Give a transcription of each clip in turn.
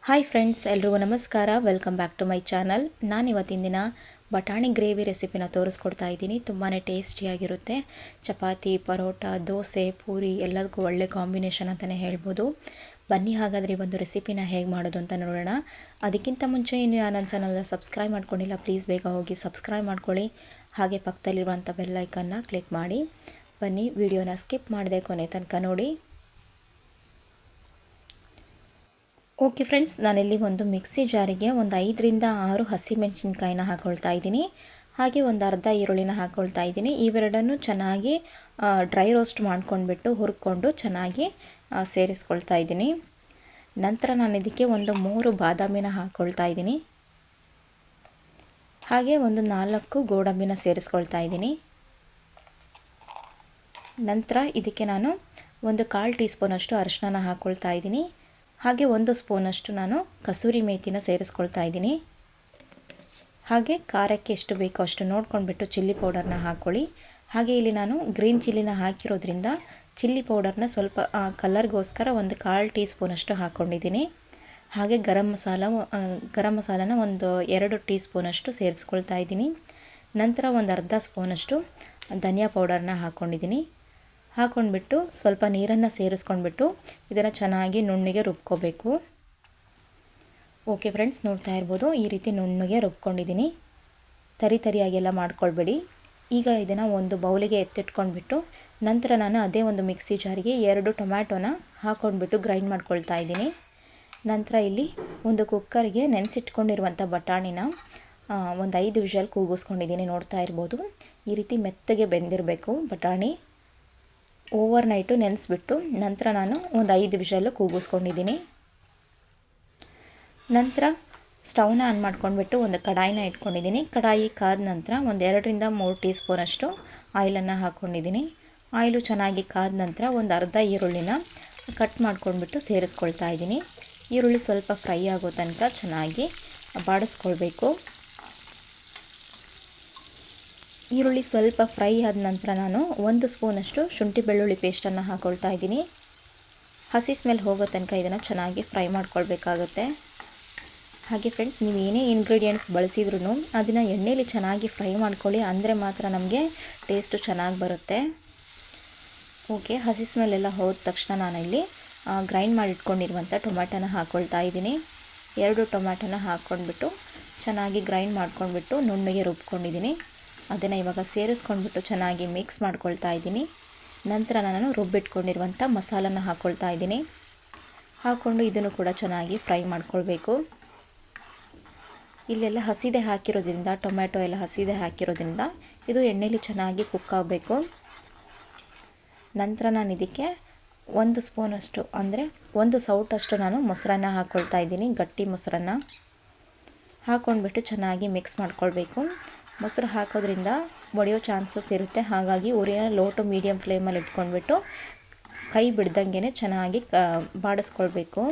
Hi friends, ಎಲ್ರಿಗೂ ನಮಸ್ಕಾರ. Welcome back to my channel. ನಾನು ಇವತ್ತಿನ ದಿನ ಬಟಾಣಿ ಗ್ರೇವಿ ರೆಸಿಪಿನ ತೋರಿಸ್ಕೊಡ್ತಾ ಇದ್ದೀನಿ. ತುಂಬಾ ಟೇಸ್ಟಿಯಾಗಿರುತ್ತೆ. ಚಪಾತಿ, ಪರೋಟ, ದೋಸೆ, ಪೂರಿ ಎಲ್ಲದಕ್ಕೂ ಒಳ್ಳೆ ಕಾಂಬಿನೇಷನ್ ಅಂತಲೇ ಹೇಳ್ಬೋದು. ಬನ್ನಿ ಹಾಗಾದರೆ ಈ ಒಂದು ರೆಸಿಪಿನ ಹೇಗೆ ಮಾಡೋದು ಅಂತ ನೋಡೋಣ. ಅದಕ್ಕಿಂತ ಮುಂಚೆ ಇನ್ನು ನನ್ನ ಚಾನಲ್ನ ಸಬ್ಸ್ಕ್ರೈಬ್ ಮಾಡ್ಕೊಂಡಿಲ್ಲ, ಪ್ಲೀಸ್ ಬೇಗ ಹೋಗಿ ಸಬ್ಸ್ಕ್ರೈಬ್ ಮಾಡ್ಕೊಳ್ಳಿ. ಹಾಗೆ ಪಕ್ಕದಲ್ಲಿರುವಂಥ ಬೆಲ್ ಐಕನ್ನ ಕ್ಲಿಕ್ ಮಾಡಿ. ಬನ್ನಿ, ವಿಡಿಯೋನ ಸ್ಕಿಪ್ ಮಾಡದೆ ಕೊನೆ ತನಕ ನೋಡಿ. ಓಕೆ ಫ್ರೆಂಡ್ಸ್, ನಾನಿಲ್ಲಿ ಒಂದು ಮಿಕ್ಸಿ ಜಾರಿಗೆ ಒಂದು 5ರಿಂದ 6 ಹಸಿಮೆಣಸಿನ್ಕಾಯಿನ ಹಾಕ್ಕೊಳ್ತಾ ಇದ್ದೀನಿ. ಹಾಗೆ ಒಂದು ಅರ್ಧ ಈರುಳ್ಳಿನ ಹಾಕ್ಕೊಳ್ತಾ ಇದ್ದೀನಿ. ಇವೆರಡನ್ನು ಚೆನ್ನಾಗಿ ಡ್ರೈ ರೋಸ್ಟ್ ಮಾಡ್ಕೊಂಡ್ಬಿಟ್ಟು ಹುರ್ಕೊಂಡು ಚೆನ್ನಾಗಿ ಸೇರಿಸ್ಕೊಳ್ತಾ ಇದ್ದೀನಿ. ನಂತರ ನಾನು ಇದಕ್ಕೆ ಒಂದು 3 ಬಾದಾಮಿನ ಹಾಕ್ಕೊಳ್ತಾ ಇದ್ದೀನಿ. ಹಾಗೆ ಒಂದು 4 ಗೋಡಂಬಿನ ಸೇರಿಸ್ಕೊಳ್ತಾ ಇದ್ದೀನಿ. ನಂತರ ಇದಕ್ಕೆ ನಾನು ಒಂದು 1/4 ಟೀ ಸ್ಪೂನಷ್ಟು ಅರಿಶಿನ ಹಾಕ್ಕೊಳ್ತಾ ಇದ್ದೀನಿ. ಹಾಗೆ 1 ಸ್ಪೂನಷ್ಟು ನಾನು ಕಸೂರಿ ಮೇಥಿನ ಸೇರಿಸ್ಕೊಳ್ತಾ ಇದ್ದೀನಿ. ಹಾಗೆ ಖಾರಕ್ಕೆ ಎಷ್ಟು ಬೇಕೋ ಅಷ್ಟು ನೋಡ್ಕೊಂಡ್ಬಿಟ್ಟು ಚಿಲ್ಲಿ ಪೌಡರ್ನ ಹಾಕ್ಕೊಳ್ಳಿ. ಹಾಗೆ ಇಲ್ಲಿ ನಾನು ಗ್ರೀನ್ ಚಿಲ್ಲಿನ ಹಾಕಿರೋದ್ರಿಂದ ಚಿಲ್ಲಿ ಪೌಡರ್ನ ಸ್ವಲ್ಪ ಕಲರ್ಗೋಸ್ಕರ ಒಂದು 1/4 ಟೀ ಸ್ಪೂನಷ್ಟು ಹಾಕ್ಕೊಂಡಿದ್ದೀನಿ. ಹಾಗೆ ಗರಂ ಮಸಾಲನ ಒಂದು 2 ಟೀ ಸ್ಪೂನಷ್ಟು ಸೇರಿಸ್ಕೊಳ್ತಾ ಇದ್ದೀನಿ. ನಂತರ ಒಂದು ಅರ್ಧ ಸ್ಪೂನಷ್ಟು ಧನಿಯಾ ಪೌಡರ್ನ ಹಾಕ್ಕೊಂಡಿದ್ದೀನಿ. ಹಾಕ್ಕೊಂಡ್ಬಿಟ್ಟು ಸ್ವಲ್ಪ ನೀರನ್ನು ಸೇರಿಸ್ಕೊಂಡ್ಬಿಟ್ಟು ಇದನ್ನು ಚೆನ್ನಾಗಿ ನುಣ್ಣಗೆ ರುಬ್ಕೋಬೇಕು. ಓಕೆ ಫ್ರೆಂಡ್ಸ್, ನೋಡ್ತಾ ಇರ್ಬೋದು, ಈ ರೀತಿ ನುಣ್ಣಗೆ ರುಬ್ಕೊಂಡಿದ್ದೀನಿ. ತರಿಯಾಗೆಲ್ಲ ಮಾಡ್ಕೊಳ್ಬೇಡಿ. ಈಗ ಇದನ್ನು ಒಂದು ಬೌಲಿಗೆ ಎತ್ತಿಟ್ಕೊಂಡ್ಬಿಟ್ಟು ನಂತರ ನಾನು ಅದೇ ಒಂದು ಮಿಕ್ಸಿ ಜಾರಿಗೆ 2 ಟೊಮ್ಯಾಟೋನ ಹಾಕ್ಕೊಂಡ್ಬಿಟ್ಟು ಗ್ರೈಂಡ್ ಮಾಡ್ಕೊಳ್ತಾ ಇದ್ದೀನಿ. ನಂತರ ಇಲ್ಲಿ ಒಂದು ಕುಕ್ಕರ್ಗೆ ನೆನೆಸಿಟ್ಕೊಂಡಿರುವಂಥ ಬಟಾಣಿನ ಒಂದು 5 ವಿಷಲ್ ಕೂಗಿಸ್ಕೊಂಡಿದ್ದೀನಿ. ನೋಡ್ತಾ ಇರ್ಬೋದು, ಈ ರೀತಿ ಮೆತ್ತಗೆ ಬೆಂದಿರಬೇಕು ಬಟಾಣಿ. ಓವರ್ ನೈಟು ನೆನೆಸ್ಬಿಟ್ಟು ನಂತರ ನಾನು ಒಂದು 5 ವಿಷಲ್ಲು ಕೂಗಿಸ್ಕೊಂಡಿದ್ದೀನಿ. ನಂತರ ಸ್ಟವ್ನ ಆನ್ ಮಾಡ್ಕೊಂಡ್ಬಿಟ್ಟು ಒಂದು ಕಡಾಯಿನ ಇಟ್ಕೊಂಡಿದ್ದೀನಿ. ಕಡಾಯಿ ಕಾದ ನಂತರ ಒಂದು 2ರಿಂದ 3 ಟೀ ಸ್ಪೂನಷ್ಟು ಆಯಿಲನ್ನು ಹಾಕ್ಕೊಂಡಿದ್ದೀನಿ. ಆಯಿಲು ಚೆನ್ನಾಗಿ ಕಾದ ನಂತರ ಒಂದು ಅರ್ಧ ಈರುಳ್ಳಿನ ಕಟ್ ಮಾಡ್ಕೊಂಡ್ಬಿಟ್ಟು ಸೇರಿಸ್ಕೊಳ್ತಾ ಇದ್ದೀನಿ. ಈರುಳ್ಳಿ ಸ್ವಲ್ಪ ಫ್ರೈ ಆಗೋ ತನಕ ಚೆನ್ನಾಗಿ ಬಾಡಿಸ್ಕೊಳ್ಬೇಕು. ಈರುಳ್ಳಿ ಸ್ವಲ್ಪ ಫ್ರೈ ಆದ ನಂತರ ನಾನು 1 ಸ್ಪೂನಷ್ಟು ಶುಂಠಿ ಬೆಳ್ಳುಳ್ಳಿ ಪೇಸ್ಟನ್ನು ಹಾಕ್ಕೊಳ್ತಾ ಇದ್ದೀನಿ. ಹಸಿ ಸ್ಮೆಲ್ ಹೋಗೋ ತನಕ ಇದನ್ನು ಚೆನ್ನಾಗಿ ಫ್ರೈ ಮಾಡ್ಕೊಳ್ಬೇಕಾಗುತ್ತೆ. ಹಾಗೆ ಫ್ರೆಂಡ್ಸ್, ನೀವು ಏನೇ ಇಂಗ್ರೀಡಿಯೆಂಟ್ಸ್ ಬಳಸಿದ್ರೂ ಅದನ್ನು ಎಣ್ಣೆಯಲ್ಲಿ ಚೆನ್ನಾಗಿ ಫ್ರೈ ಮಾಡ್ಕೊಳ್ಳಿ, ಅಂದರೆ ಮಾತ್ರ ನಮಗೆ ಟೇಸ್ಟು ಚೆನ್ನಾಗಿ ಬರುತ್ತೆ. ಓಕೆ, ಹಸಿ ಸ್ಮೆಲ್ ಎಲ್ಲ ಹೋದ ತಕ್ಷಣ ನಾನಿಲ್ಲಿ ಗ್ರೈಂಡ್ ಮಾಡಿಟ್ಕೊಂಡಿರುವಂಥ ಟೊಮ್ಯಾಟೋನ ಹಾಕ್ಕೊಳ್ತಾ ಇದ್ದೀನಿ. 2 ಟೊಮ್ಯಾಟೋನ ಹಾಕ್ಕೊಂಡ್ಬಿಟ್ಟು ಚೆನ್ನಾಗಿ ಗ್ರೈಂಡ್ ಮಾಡ್ಕೊಂಡ್ಬಿಟ್ಟು ನುಣ್ಣಗೆ ರುಬ್ಕೊಂಡಿದ್ದೀನಿ. ಅದನ್ನು ಇವಾಗ ಸೇರಿಸ್ಕೊಂಡ್ಬಿಟ್ಟು ಚೆನ್ನಾಗಿ ಮಿಕ್ಸ್ ಮಾಡ್ಕೊಳ್ತಾ ಇದ್ದೀನಿ. ನಂತರ ನಾನು ರುಬ್ಬಿಟ್ಕೊಂಡಿರುವಂಥ ಮಸಾಲನ ಹಾಕ್ಕೊಳ್ತಾ ಇದ್ದೀನಿ. ಹಾಕ್ಕೊಂಡು ಇದನ್ನು ಕೂಡ ಚೆನ್ನಾಗಿ ಫ್ರೈ ಮಾಡ್ಕೊಳ್ಬೇಕು. ಇಲ್ಲೆಲ್ಲ ಹಸಿದೆ ಹಾಕಿರೋದ್ರಿಂದ, ಟೊಮ್ಯಾಟೊ ಎಲ್ಲ ಹಸಿದೆ ಹಾಕಿರೋದ್ರಿಂದ ಇದು ಎಣ್ಣೆಲಿ ಚೆನ್ನಾಗಿ ಕುಕ್ ಆಗಬೇಕು. ನಂತರ ನಾನು ಇದಕ್ಕೆ 1 ಸ್ಪೂನಷ್ಟು ಅಂದರೆ 1 ಸೌಟಷ್ಟು ನಾನು ಮೊಸರನ್ನ ಹಾಕ್ಕೊಳ್ತಾ ಇದ್ದೀನಿ. ಗಟ್ಟಿ ಮೊಸರನ್ನ ಹಾಕ್ಕೊಂಡ್ಬಿಟ್ಟು ಚೆನ್ನಾಗಿ ಮಿಕ್ಸ್ ಮಾಡ್ಕೊಳ್ಬೇಕು. ಮೊಸರು ಹಾಕೋದ್ರಿಂದ ಒಡೆಯೋ ಚಾನ್ಸಸ್ ಇರುತ್ತೆ. ಹಾಗಾಗಿ ಉರಿನ ಲೋ ಟು ಮೀಡಿಯಮ್ ಫ್ಲೇಮಲ್ಲಿ ಇಟ್ಕೊಂಡ್ಬಿಟ್ಟು ಕೈ ಬಿಡ್ದಂಗೆ ಚೆನ್ನಾಗಿ ಬಾಡಿಸ್ಕೊಳ್ಬೇಕು.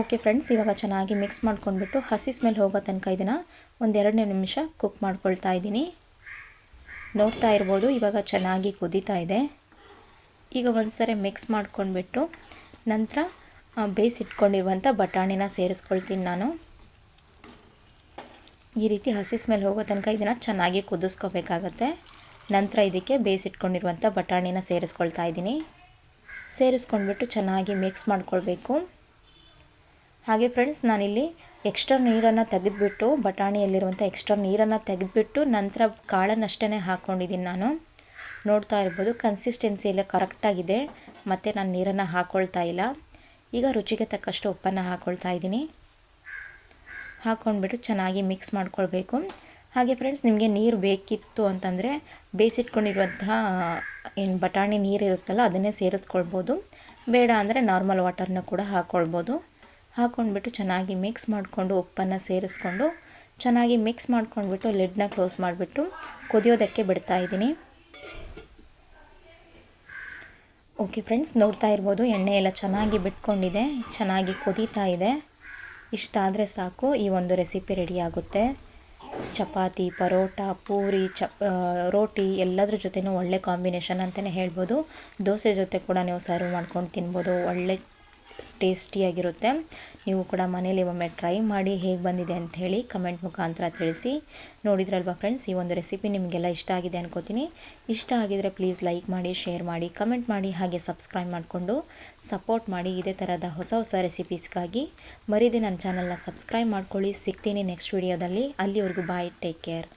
ಓಕೆ ಫ್ರೆಂಡ್ಸ್, ಇವಾಗ ಚೆನ್ನಾಗಿ ಮಿಕ್ಸ್ ಮಾಡ್ಕೊಂಡ್ಬಿಟ್ಟು ಹಸಿ ಸ್ಮೆಲ್ ಹೋಗೋ ತನಕ ಇದನ್ನು ಒಂದು 2 ನಿಮಿಷ ಕುಕ್ ಮಾಡ್ಕೊಳ್ತಾ ಇದ್ದೀನಿ. ನೋಡ್ತಾ ಇರ್ಬೋದು, ಇವಾಗ ಚೆನ್ನಾಗಿ ಕುದೀತಾ ಇದೆ. ಈಗ ಒಂದು ಸರಿ ಮಿಕ್ಸ್ ಮಾಡ್ಕೊಂಡ್ಬಿಟ್ಟು ನಂತರ ಬೇಯಿಸಿಟ್ಕೊಂಡಿರುವಂಥ ಬಟಾಣಿನ ಸೇರಿಸ್ಕೊಳ್ತೀನಿ ನಾನು. ಈ ರೀತಿ ಹಸಿ ಸ್ಮೆಲ್ ಹೋಗೋ ತನಕ ಇದನ್ನು ಚೆನ್ನಾಗಿ ಕುದಿಸ್ಕೋಬೇಕಾಗತ್ತೆ. ನಂತರ ಇದಕ್ಕೆ ಬೇಯಿಸಿಟ್ಕೊಂಡಿರುವಂಥ ಬಟಾಣಿನ ಸೇರಿಸ್ಕೊಳ್ತಾ ಇದ್ದೀನಿ. ಸೇರಿಸ್ಕೊಂಡ್ಬಿಟ್ಟು ಚೆನ್ನಾಗಿ ಮಿಕ್ಸ್ ಮಾಡ್ಕೊಳ್ಬೇಕು. ಹಾಗೆ ಫ್ರೆಂಡ್ಸ್, ನಾನಿಲ್ಲಿ ಎಕ್ಸ್ಟ್ರಾ ನೀರನ್ನು ತೆಗೆದುಬಿಟ್ಟು ಬಟಾಣಿಯಲ್ಲಿರುವಂಥ ಎಕ್ಸ್ಟ್ರಾ ನೀರನ್ನು ತೆಗೆದುಬಿಟ್ಟು ನಂತರ ಕಾಳನ್ನಷ್ಟೇ ಹಾಕ್ಕೊಂಡಿದ್ದೀನಿ ನಾನು. ನೋಡ್ತಾ ಇರ್ಬೋದು, ಕನ್ಸಿಸ್ಟೆನ್ಸಿ ಎಲ್ಲ ಕರೆಕ್ಟಾಗಿದೆ ಮತ್ತು ನಾನು ನೀರನ್ನು ಹಾಕ್ಕೊಳ್ತಾ ಇಲ್ಲ. ಈಗ ರುಚಿಗೆ ತಕ್ಕಷ್ಟು ಉಪ್ಪನ್ನು ಹಾಕ್ಕೊಳ್ತಾ ಇದ್ದೀನಿ. ಹಾಕ್ಕೊಂಡ್ಬಿಟ್ಟು ಚೆನ್ನಾಗಿ ಮಿಕ್ಸ್ ಮಾಡ್ಕೊಳ್ಬೇಕು. ಹಾಗೆ ಫ್ರೆಂಡ್ಸ್, ನಿಮಗೆ ನೀರು ಬೇಕಿತ್ತು ಅಂತಂದರೆ ಬೇಯಿಸಿಟ್ಕೊಂಡಿರುವಂತಹ ಏನು ಬಟಾಣಿ ನೀರು ಇರುತ್ತಲ್ಲ ಅದನ್ನೇ ಸೇರಿಸ್ಕೊಳ್ಬೋದು. ಬೇಡ ಅಂದರೆ ನಾರ್ಮಲ್ ವಾಟರ್ನ ಕೂಡ ಹಾಕ್ಕೊಳ್ಬೋದು. ಹಾಕ್ಕೊಂಡ್ಬಿಟ್ಟು ಚೆನ್ನಾಗಿ ಮಿಕ್ಸ್ ಮಾಡಿಕೊಂಡು ಉಪ್ಪನ್ನು ಸೇರಿಸ್ಕೊಂಡು ಚೆನ್ನಾಗಿ ಮಿಕ್ಸ್ ಮಾಡ್ಕೊಂಡ್ಬಿಟ್ಟು ಲಿಡ್ನ ಕ್ಲೋಸ್ ಮಾಡಿಬಿಟ್ಟು ಕುದಿಯೋದಕ್ಕೆ ಬಿಡ್ತಾ ಇದ್ದೀನಿ. ಓಕೆ ಫ್ರೆಂಡ್ಸ್, ನೋಡ್ತಾ ಇರ್ಬೋದು, ಎಣ್ಣೆ ಎಲ್ಲ ಚೆನ್ನಾಗಿ ಬಿಟ್ಕೊಂಡಿದೆ, ಚೆನ್ನಾಗಿ ಕುದೀತಾ ಇದೆ. ಇಷ್ಟಾದರೆ ಸಾಕು, ಈ ಒಂದು ರೆಸಿಪಿ ರೆಡಿ ಆಗುತ್ತೆ. ಚಪಾತಿ, ಪರೋಟ, ಪೂರಿ, ರೋಟಿ ಎಲ್ಲದ್ರ ಜೊತೆನೂ ಒಳ್ಳೆ ಕಾಂಬಿನೇಷನ್ ಅಂತಲೇ ಹೇಳ್ಬೋದು. ದೋಸೆ ಜೊತೆ ಕೂಡ ನೀವು ಸರ್ವ್ ಮಾಡ್ಕೊಂಡು ತಿನ್ಬೋದು. ಒಳ್ಳೆ ಟೇಸ್ಟಿಯಾಗಿರುತ್ತೆ. ನೀವು ಕೂಡ ಮನೇಲಿ ಒಮ್ಮೆ ಟ್ರೈ ಮಾಡಿ ಹೇಗೆ ಬಂದಿದೆ ಅಂತ ಹೇಳಿ ಕಮೆಂಟ್ ಮುಖಾಂತರ ತಿಳಿಸಿ. ನೋಡಿದ್ರಲ್ವಾ ಫ್ರೆಂಡ್ಸ್, ಈ ಒಂದು ರೆಸಿಪಿ ನಿಮಗೆಲ್ಲ ಇಷ್ಟ ಆಗಿದೆ ಅನ್ಕೋತೀನಿ. ಇಷ್ಟ ಆಗಿದರೆ ಪ್ಲೀಸ್ ಲೈಕ್ ಮಾಡಿ, ಶೇರ್ ಮಾಡಿ, ಕಮೆಂಟ್ ಮಾಡಿ, ಹಾಗೆ ಸಬ್ಸ್ಕ್ರೈಬ್ ಮಾಡಿಕೊಂಡು ಸಪೋರ್ಟ್ ಮಾಡಿ. ಇದೇ ಥರದ ಹೊಸ ಹೊಸ ರೆಸಿಪೀಸ್ಗಾಗಿ ಮರೀದೆ ನನ್ನ ಚಾನಲ್ನ ಸಬ್ಸ್ಕ್ರೈಬ್ ಮಾಡ್ಕೊಳ್ಳಿ. ಸಿಗ್ತೀನಿ ನೆಕ್ಸ್ಟ್ ವಿಡಿಯೋದಲ್ಲಿ. ಅಲ್ಲಿವರೆಗೂ ಬಾಯ್, ಟೇಕ್ ಕೇರ್.